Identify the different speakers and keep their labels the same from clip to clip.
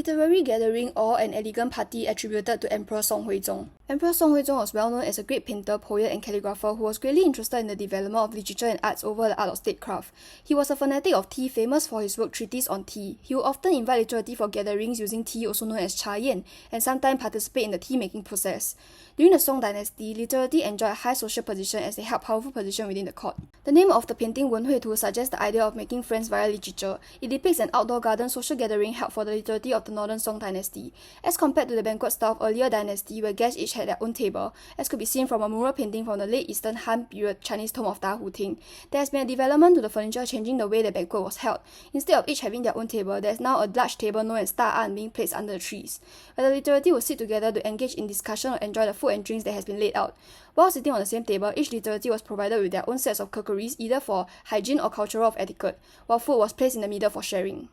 Speaker 1: literary gathering or an elegant party attributed to Emperor Song Huizong. Emperor Song Huizong was well known as a great painter, poet, and calligrapher who was greatly interested in the development of literature and arts over the art of statecraft. He was a fanatic of tea, famous for his work Treatise on Tea. He would often invite literati for gatherings using tea, also known as cha yan, and sometimes participate in the tea-making process. During the Song Dynasty, literati enjoyed a high social position as they held powerful position within the court. The name of the painting Wen Hui Tu suggests the idea of making friends via literature. It depicts an outdoor garden social gathering held for the literati of the Northern Song Dynasty. As compared to the banquet style of earlier dynasty where guests each had their own table, as could be seen from a mural painting from the late Eastern Han period Chinese tomb of Da Hu-ting, there has been a development to the furniture changing the way the banquet was held. Instead of each having their own table, there is now a large table known as Ta An being placed under the trees, where the literati will sit together to engage in discussion or enjoy the food and drinks that has been laid out. While sitting on the same table, each literati was provided with their own sets of cookeries either for hygiene or cultural of etiquette, while food was placed in the middle for sharing.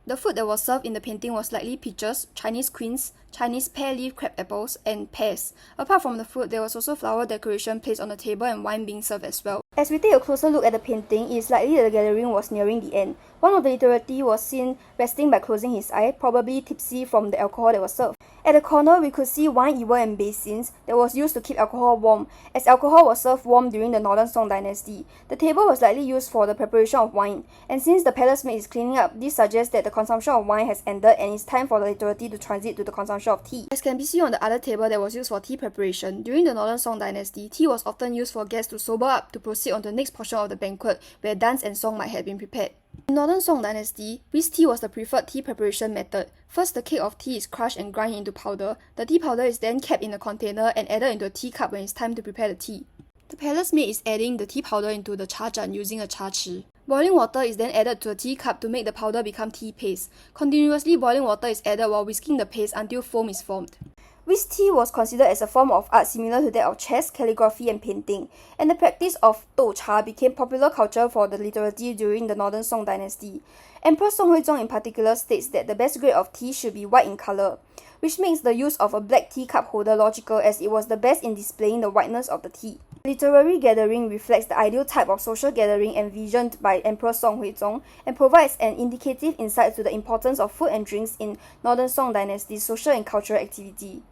Speaker 1: The food that was served in the painting was likely peaches, Chinese quince, Chinese pear-leaf crab apples, and pears. Apart from the food, there was also flower decoration placed on the table and wine being served as well. As we take a closer look at the painting, it is likely that the gathering was nearing the end. One of the literati was seen resting by closing his eye, probably tipsy from the alcohol that was served. At the corner, we could see wine ewer and basins that was used to keep alcohol warm, as alcohol was served warm during the Northern Song Dynasty. The table was likely used for the preparation of wine, and since the palace maid is cleaning up, this suggests that the consumption of wine has ended and it's time for the literati to transit to the consumption of tea. As can be seen on the other table that was used for tea preparation, during the Northern Song Dynasty, tea was often used for guests to sober up to proceed on to the next portion of the banquet, where dance and song might have been prepared. In Northern Song Dynasty, whisk tea was the preferred tea preparation method. First, the cake of tea is crushed and ground into powder. The tea powder is then kept in a container and added into a teacup when it's time to prepare the tea. The palace maid is adding the tea powder into the cha jan using a cha chi. Boiling water is then added to a teacup to make the powder become tea paste. Continuously boiling water is added while whisking the paste until foam is formed. Whisk tea was considered as a form of art similar to that of chess, calligraphy, and painting, and the practice of dou cha became popular culture for the literati during the Northern Song Dynasty. Emperor Song Huizong in particular states that the best grade of tea should be white in color, which makes the use of a black teacup holder logical as it was the best in displaying the whiteness of the tea. Literary gathering reflects the ideal type of social gathering envisioned by Emperor Song Huizong and provides an indicative insight to the importance of food and drinks in Northern Song Dynasty's social and cultural activity.